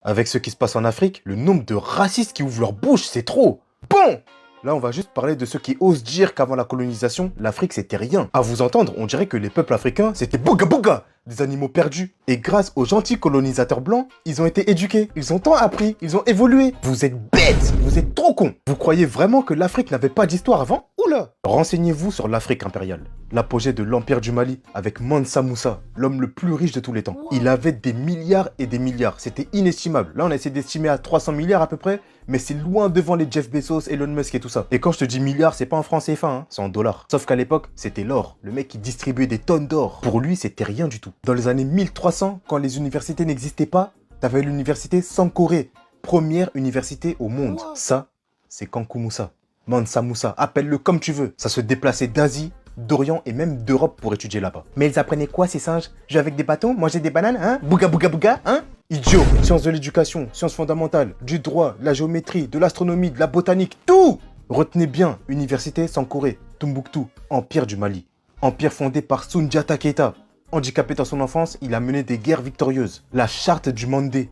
Avec ce qui se passe en Afrique, le nombre de racistes qui ouvrent leur bouche, c'est trop. Bon! Là, on va juste parler de ceux qui osent dire qu'avant la colonisation, l'Afrique c'était rien. À vous entendre, on dirait que les peuples africains c'était bouga bouga, des animaux perdus. Et grâce aux gentils colonisateurs blancs, ils ont été éduqués, ils ont tant appris, ils ont évolué. Vous êtes bêtes, vous êtes trop cons. Vous croyez vraiment que l'Afrique n'avait pas d'histoire avant? Oula! Renseignez-vous sur l'Afrique impériale. L'apogée de l'Empire du Mali avec Mansa Moussa, l'homme le plus riche de tous les temps. Il avait des milliards et des milliards, c'était inestimable. Là, on a essayé d'estimer à 300 milliards à peu près, mais c'est loin devant les Jeff Bezos, Elon Musk et tout ça. Et quand je te dis milliards, c'est pas en francs CFA, hein, c'est en dollars. Sauf qu'à l'époque, c'était l'or. Le mec, il distribuait des tonnes d'or. Pour lui, c'était rien du tout. Dans les années 1300, quand les universités n'existaient pas, t'avais l'université Sankoré, première université au monde. Ça, c'est Kankou Moussa. Mansa Moussa, appelle-le comme tu veux. Ça se déplaçait d'Asie, d'Orient et même d'Europe pour étudier là-bas. Mais ils apprenaient quoi ces singes? Jouer avec des bâtons? Manger des bananes? Hein? Bouga bouga bouga? Hein? Idiot! Sciences de l'éducation, sciences fondamentales, du droit, de la géométrie, de l'astronomie, de la botanique, tout! Retenez bien, Université Sankoré, Tombouctou, Empire du Mali. Empire fondé par Soundiata Keita. Handicapé dans son enfance, il a mené des guerres victorieuses. La charte du Mandé,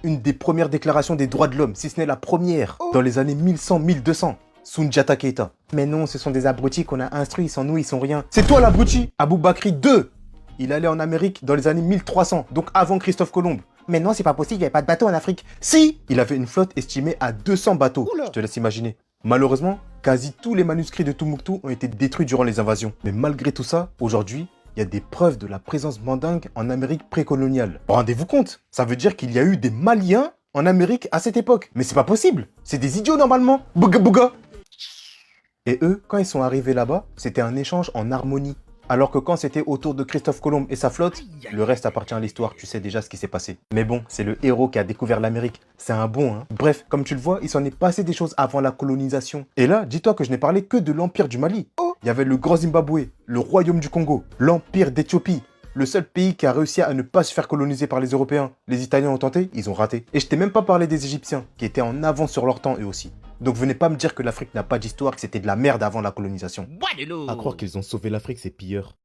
une des premières déclarations des droits de l'homme, si ce n'est la première, dans les années 1100-1200. Soundiata Keita. Mais non, ce sont des abrutis qu'on a instruits, sans nous ils sont rien. C'est toi l'abruti! Aboubakri II. Il allait en Amérique dans les années 1300, donc avant Christophe Colomb. Mais non, c'est pas possible, il n'y avait pas de bateau en Afrique. Si! Il avait une flotte estimée à 200 bateaux. Oula. Je te laisse imaginer. Malheureusement, quasi tous les manuscrits de Tombouctou ont été détruits durant les invasions. Mais malgré tout ça, aujourd'hui, il y a des preuves de la présence mandingue en Amérique précoloniale. Rendez-vous compte, ça veut dire qu'il y a eu des Maliens en Amérique à cette époque. Mais c'est pas possible, c'est des idiots normalement. Bouga bouga! Et eux, quand ils sont arrivés là-bas, c'était un échange en harmonie. Alors que quand c'était autour de Christophe Colomb et sa flotte, le reste appartient à l'histoire, tu sais déjà ce qui s'est passé. Mais bon, c'est le héros qui a découvert l'Amérique. C'est un bon, hein. Bref, comme tu le vois, il s'en est passé des choses avant la colonisation. Et là, dis-toi que je n'ai parlé que de l'Empire du Mali. Il y avait le Grand Zimbabwe, le Royaume du Congo, l'Empire d'Éthiopie. Le seul pays qui a réussi à ne pas se faire coloniser par les Européens. Les Italiens ont tenté, ils ont raté. Et je t'ai même pas parlé des Égyptiens, qui étaient en avance sur leur temps eux aussi. Donc venez pas me dire que l'Afrique n'a pas d'histoire, que c'était de la merde avant la colonisation. À croire qu'ils ont sauvé l'Afrique, ces pilleurs.